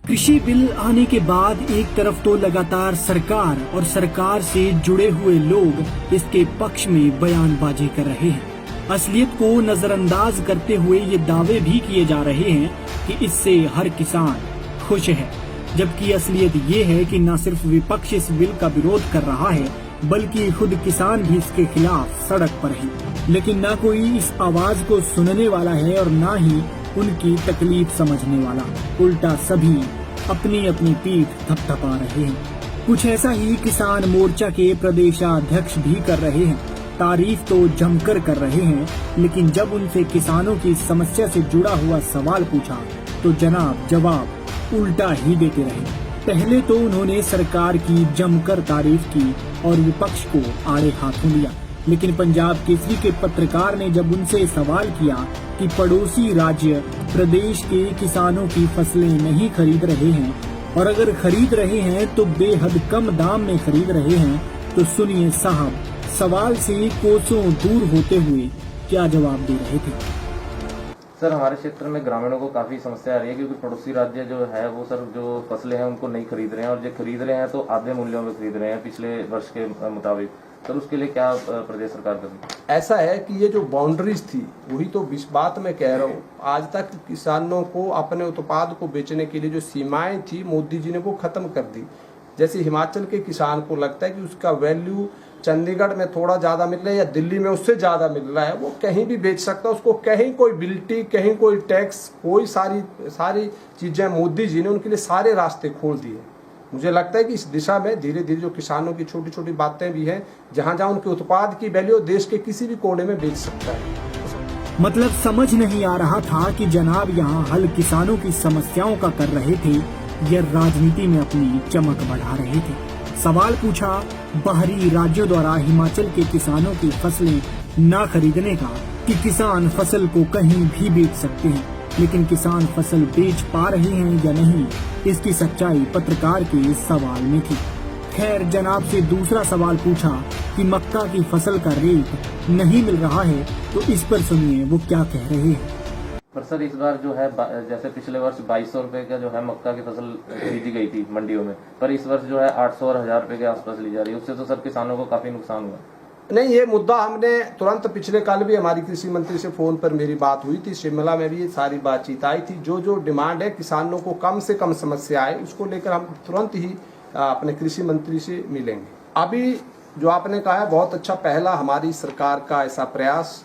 कृषि बिल आने के बाद एक तरफ तो लगातार सरकार और सरकार से जुड़े हुए लोग इसके पक्ष में बयानबाजी कर रहे हैं। असलियत को नजरअंदाज करते हुए ये दावे भी किए जा रहे हैं कि इससे हर किसान खुश है, जबकि असलियत ये है कि न सिर्फ विपक्ष इस बिल का विरोध कर रहा है, बल्कि खुद किसान भी इसके खिलाफ सड़क पर हैं। लेकिन न कोई इस आवाज को सुनने वाला है और न ही उनकी तकलीफ समझने वाला। उल्टा सभी अपनी अपनी पीठ थपथपा रहे हैं। कुछ ऐसा ही किसान मोर्चा के प्रदेशाध्यक्ष भी कर रहे हैं। तारीफ तो जमकर कर रहे हैं, लेकिन जब उनसे किसानों की समस्या से जुड़ा हुआ सवाल पूछा तो जनाब जवाब उल्टा ही देते रहे। पहले तो उन्होंने सरकार की जमकर तारीफ की और विपक्ष को आड़े हाथों लिया, लेकिन पंजाब केसरी के पत्रकार ने जब उनसे सवाल किया कि पड़ोसी राज्य प्रदेश के किसानों की फसलें नहीं खरीद रहे हैं और अगर खरीद रहे हैं तो बेहद कम दाम में खरीद रहे हैं, तो सुनिए साहब सवाल से कोसों दूर होते हुए क्या जवाब दे रहे थे। सर, हमारे क्षेत्र में ग्रामीणों को काफी समस्या आ रही है क्योंकि पड़ोसी राज्य जो है वो सर जो फसलें हैं उनको नहीं खरीद रहे हैं और जो खरीद रहे हैं तो आधे मूल्यों में खरीद रहे हैं पिछले वर्ष के मुताबिक। सर, उसके लिए क्या प्रदेश सरकार कर रही है? ऐसा है कि ये जो बाउंड्रीज थी वही तो इस बात में कह रहा हूँ, आज तक किसानों को अपने उत्पाद को बेचने के लिए जो सीमाएं थी मोदी जी ने वो खत्म कर दी। जैसे हिमाचल के किसान को लगता है कि उसका वैल्यू चंडीगढ़ में थोड़ा ज्यादा मिल रहा है या दिल्ली में उससे ज्यादा मिल रहा है, वो कहीं भी बेच सकता है। उसको कहीं कोई बिल्टी, कहीं कोई टैक्स, कोई सारी चीजें मोदी जी ने उनके लिए सारे रास्ते खोल दिए। मुझे लगता है कि इस दिशा में धीरे धीरे जो किसानों की छोटी छोटी बातें भी हैं, जहां जहां उनके उत्पाद की वैल्यू देश के किसी भी कोने में बेच सकता है। मतलब समझ नहीं आ रहा था कि जनाब यहाँ हल किसानों की समस्याओं का कर रहे थे या राजनीति में अपनी चमक बढ़ा रहे थे। सवाल पूछा बाहरी राज्यों द्वारा हिमाचल के किसानों की फसलें न खरीदने का कि किसान फसल को कहीं भी बेच सकते हैं, लेकिन किसान फसल बेच पा रहे हैं या नहीं, इसकी सच्चाई पत्रकार के इस सवाल में थी। खैर, जनाब से दूसरा सवाल पूछा कि मक्का की फसल का रेट नहीं मिल रहा है, तो इस पर सुनिए वो क्या कह रहे हैं। पर सर, इस बार जो है जैसे पिछले वर्ष 2200 रुपए का जो है मक्का की फसल खरीदी गई थी मंडियों में, पर इस वर्ष जो है 800 और 1000 रुपए के आसपास ली जा रही है। उससे तो सर किसानों को काफी नुकसान हुआ। नहीं, ये मुद्दा हमने तुरंत पिछले कल भी हमारी कृषि मंत्री से फोन पर मेरी बात हुई थी, शिमला में भी ये सारी बातचीत आई थी। जो डिमांड है किसानों को कम से कम समस्या आए, उसको लेकर हम तुरंत ही अपने कृषि मंत्री से मिलेंगे। अभी जो आपने कहा है बहुत अच्छा, पहला हमारी सरकार का ऐसा प्रयास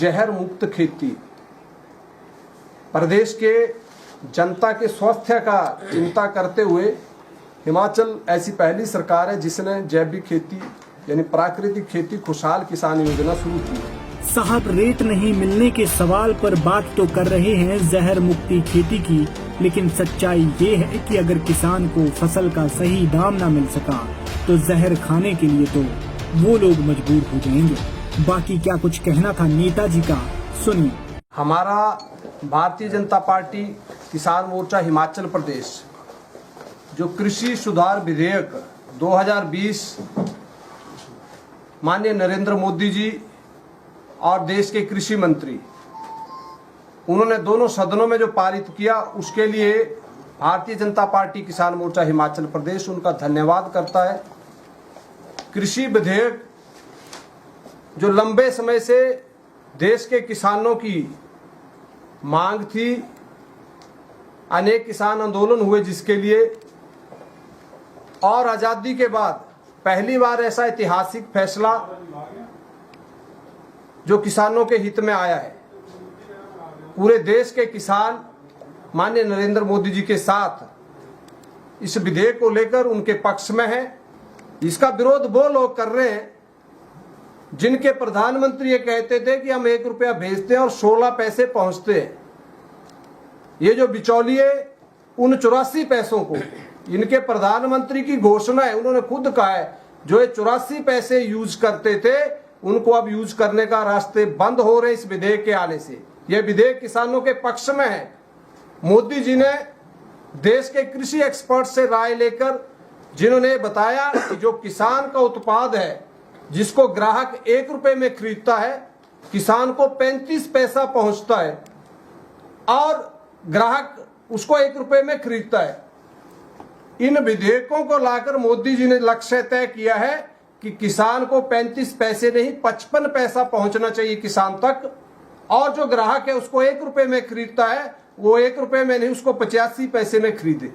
जहर मुक्त खेती, प्रदेश के जनता के स्वास्थ्य का चिंता करते हुए हिमाचल ऐसी पहली सरकार है जिसने जैविक खेती यानी प्राकृतिक खेती खुशहाल किसान योजना शुरू की है। साहब, रेट नहीं मिलने के सवाल पर बात तो कर रहे हैं जहर मुक्ति खेती की, लेकिन सच्चाई ये है कि अगर किसान को फसल का सही दाम न मिल सका तो जहर खाने के लिए तो वो लोग मजबूर हो जाएंगे। बाकी क्या कुछ कहना था नेताजी का, सुनिए। हमारा भारतीय जनता पार्टी किसान मोर्चा हिमाचल प्रदेश जो कृषि सुधार विधेयक 2020 माननीय नरेंद्र मोदी जी और देश के कृषि मंत्री उन्होंने दोनों सदनों में जो पारित किया, उसके लिए भारतीय जनता पार्टी किसान मोर्चा हिमाचल प्रदेश उनका धन्यवाद करता है। कृषि विधेयक जो लंबे समय से देश के किसानों की मांग थी, अनेक किसान आंदोलन हुए जिसके लिए, और आजादी के बाद पहली बार ऐसा ऐतिहासिक फैसला जो किसानों के हित में आया है। पूरे देश के किसान माननीय नरेंद्र मोदी जी के साथ इस विधेयक को लेकर उनके पक्ष में है। इसका विरोध वो लोग कर रहे हैं जिनके प्रधानमंत्री ये कहते थे कि हम 1 रुपया भेजते हैं और 16 पैसे पहुंचते हैं। ये जो बिचौलिए उन 84 पैसों को, इनके प्रधानमंत्री की घोषणा है, उन्होंने खुद कहा है जो ये 84 पैसे यूज करते थे उनको अब यूज करने का रास्ते बंद हो रहे इस विधेयक के आने से। यह विधेयक किसानों के पक्ष में है। मोदी जी ने देश के कृषि एक्सपर्ट से राय लेकर जिन्होंने बताया कि जो किसान का उत्पाद है जिसको ग्राहक 1 रुपए में खरीदता है, किसान को 35 पैसा पहुंचता है और ग्राहक उसको 1 रुपए में खरीदता है। इन विधेयकों को लाकर मोदी जी ने लक्ष्य तय किया है कि किसान को 35 पैसे नहीं 55 पैसा पहुंचना चाहिए किसान तक, और जो ग्राहक है उसको 1 रुपए में खरीदता है वो 1 रुपए में नहीं, उसको 85 पैसे में खरीदे।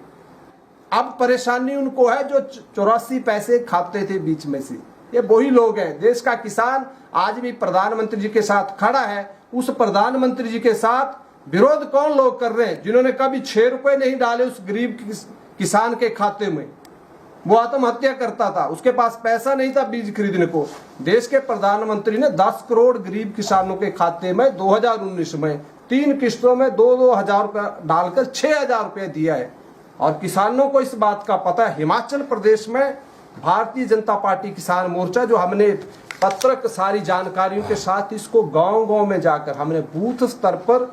अब परेशानी उनको है जो 84 पैसे खाते थे बीच में से। ये वही लोग हैं। देश का किसान आज भी प्रधानमंत्री जी के साथ खड़ा है। उस प्रधानमंत्री जी के साथ विरोध कौन लोग कर रहे हैं? जिन्होंने कभी 6 रुपए नहीं डाले उस गरीब किसान के खाते में। वो आत्महत्या करता था, उसके पास पैसा नहीं था बीज खरीदने को। देश के प्रधानमंत्री ने 10 करोड़ गरीब किसानों के खाते में 2019 में 3 किस्तों में 2-2 हजार रुपया डालकर 6,000 रुपये दिया है। और किसानों को इस बात का पता है। हिमाचल प्रदेश में भारतीय जनता पार्टी किसान मोर्चा, जो हमने पत्रक सारी जानकारियों के साथ इसको गांव-गांव में जाकर हमने बूथ स्तर पर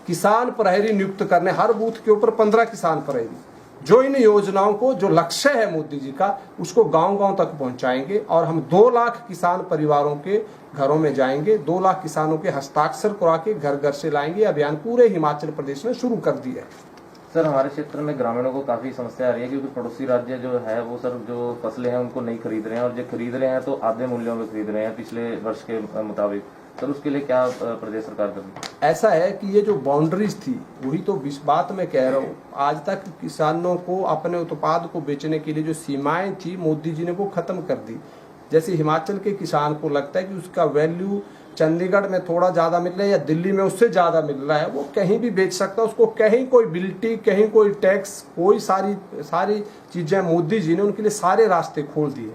किसान प्रहरी नियुक्त करने, हर बूथ के ऊपर 15 किसान प्रहरी, जो इन योजनाओं को, जो लक्ष्य है मोदी जी का, उसको गांव-गांव तक पहुंचाएंगे। और हम 2 लाख किसान परिवारों के घरों में जाएंगे, 2 लाख किसानों के हस्ताक्षर करा के घर घर से लाएंगे। अभियान पूरे हिमाचल प्रदेश में शुरू कर दिया है। सर, हमारे क्षेत्र में ग्रामीणों को काफी समस्या आ रही है क्योंकि पड़ोसी राज्य जो है वो सर जो फसलें हैं उनको नहीं खरीद रहे हैं, और जो खरीद रहे हैं तो आधे मूल्यों में खरीद रहे हैं पिछले वर्ष के मुताबिक। सर, उसके लिए क्या प्रदेश सरकार कर रही है? ऐसा है कि ये जो बाउंड्रीज थी, वही तो इस बात में कह रहा हूँ, आज तक किसानों को अपने उत्पाद को बेचने के लिए जो सीमाएं थी मोदी जी ने वो खत्म कर दी। जैसे हिमाचल के किसान को लगता है कि उसका वैल्यू चंडीगढ़ में थोड़ा ज्यादा मिल रहा है या दिल्ली में उससे ज्यादा मिल रहा है, वो कहीं भी बेच सकता है। उसको कहीं कोई बिल्टी, कहीं कोई टैक्स, कोई सारी चीजें मोदी जी ने उनके लिए सारे रास्ते खोल दिए।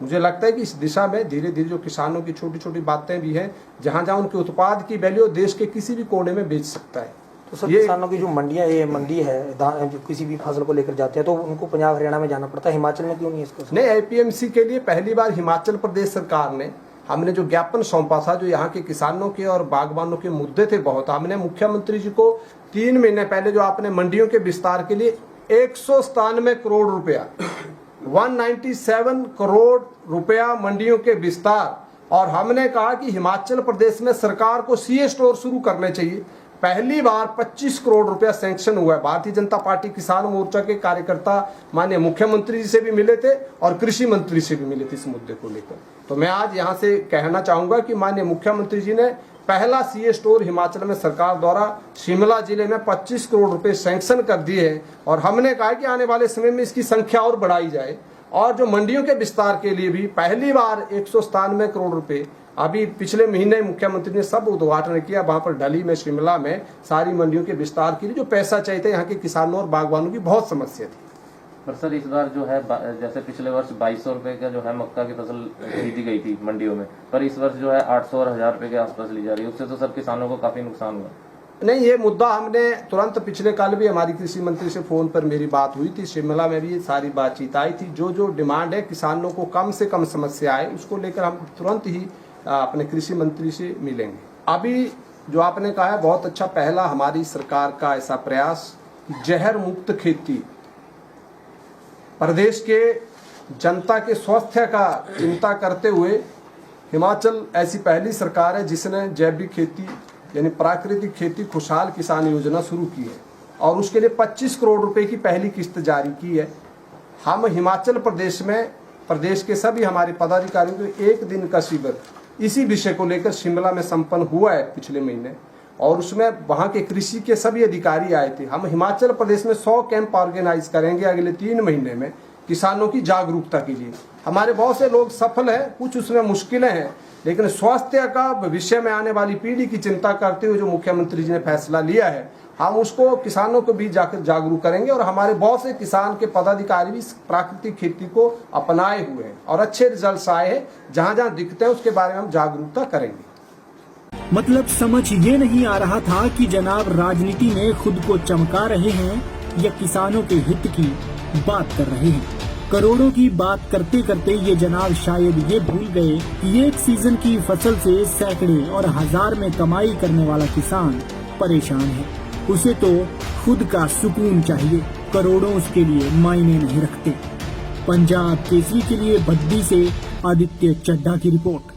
मुझे लगता है कि इस दिशा में धीरे धीरे जो किसानों की छोटी छोटी बातें भी हैं, जहां जहां उनके उत्पाद की वैल्यू देश के किसी भी कोने में बेच सकता है। तो सर, किसानों की जो मंडियां, ये मंडी है, जो किसी भी फसल को लेकर जाते हैं तो उनको पंजाब हरियाणा में जाना पड़ता है, हिमाचल में क्यों नहीं इसको? नहीं, APMC के लिए पहली बार हिमाचल प्रदेश सरकार ने, हमने जो ज्ञापन सौंपा था, जो यहाँ के किसानों के और बागबानों के मुद्दे थे बहुत, हमने मुख्यमंत्री जी को 3 महीने पहले जो आपने मंडियों के विस्तार के लिए 197 करोड़ रुपया 197 करोड़ रुपया मंडियों के विस्तार, और हमने कहा कि हिमाचल प्रदेश में सरकार को CA स्टोर शुरू करने चाहिए। पहली बार 25 करोड़ रुपया सैंक्शन हुआ है। भारतीय जनता पार्टी किसान मोर्चा के कार्यकर्ता माननीय मुख्यमंत्री जी से भी मिले थे और कृषि मंत्री से भी मिले थे इस मुद्दे को लेकर। तो मैं आज यहाँ से कहना चाहूंगा कि माननीय मुख्यमंत्री जी ने पहला CA स्टोर हिमाचल में सरकार द्वारा शिमला जिले में 25 करोड़ रुपए सैंक्शन कर दिए हैं, और हमने कहा कि आने वाले समय में इसकी संख्या और बढ़ाई जाए। और जो मंडियों के विस्तार के लिए भी पहली बार 197 करोड़ रुपए अभी पिछले महीने मुख्यमंत्री ने सब उद्घाटन किया। वहां पर ढली में, शिमला में सारी मंडियों के विस्तार के लिए जो पैसा चाहिए था, यहाँ के किसानों और बागवानों की बहुत समस्या थी। पर सर, इस बार जो है जैसे पिछले वर्ष 2200 रुपए का जो है मक्का की फसल खरीदी गई थी मंडियों में, पर इस वर्ष जो है 800 और 1000 रुपए के आसपास ली जा रही है। उससे तो सर किसानों को काफी नुकसान हुआ। नहीं, ये मुद्दा हमने तुरंत पिछले कल भी हमारी कृषि मंत्री से फोन पर मेरी बात हुई थी, शिमला में भी ये सारी बातचीत आई थी। जो डिमांड है किसानों को कम से कम समस्या है, उसको लेकर हम तुरंत ही अपने कृषि मंत्री से मिलेंगे। अभी जो आपने कहा है बहुत अच्छा, पहला हमारी सरकार का ऐसा प्रयास, जहर मुक्त खेती, प्रदेश के जनता के स्वास्थ्य का चिंता करते हुए हिमाचल ऐसी पहली सरकार है जिसने जैविक खेती यानी प्राकृतिक खेती खुशहाल किसान योजना शुरू की है, और उसके लिए 25 करोड़ रुपए की पहली किस्त जारी की है। हम हिमाचल प्रदेश में प्रदेश के सभी हमारे पदाधिकारियों को 1 दिन का शिविर इसी विषय को लेकर शिमला में संपन्न हुआ है पिछले महीने, और उसमें वहां के कृषि के सभी अधिकारी आए थे। हम हिमाचल प्रदेश में 100 कैंप ऑर्गेनाइज करेंगे अगले 3 महीने में किसानों की जागरूकता के लिए। हमारे बहुत से लोग सफल हैं, कुछ उसमें मुश्किलें हैं, लेकिन स्वास्थ्य का भविष्य में आने वाली पीढ़ी की चिंता करते हुए जो मुख्यमंत्री जी ने फैसला लिया है, हम उसको किसानों को भी जाकर जागरूक करेंगे। और हमारे बहुत से किसान के पदाधिकारी भी प्राकृतिक खेती को अपनाए हुए हैं और अच्छे रिजल्ट्स आए हैं। जहां जहां दिखते हैं उसके बारे में हम जागरूकता करेंगे। मतलब समझ ये नहीं आ रहा था कि जनाब राजनीति में खुद को चमका रहे हैं या किसानों के हित की बात कर रहे हैं। करोड़ों की बात करते करते ये जनाब शायद ये भूल गए कि एक सीजन की फसल से सैकड़े और हजार में कमाई करने वाला किसान परेशान है। उसे तो खुद का सुकून चाहिए, करोड़ों उसके लिए मायने नहीं रखते। पंजाब केसरी के लिए भद्दी से आदित्य चड्ढा की रिपोर्ट।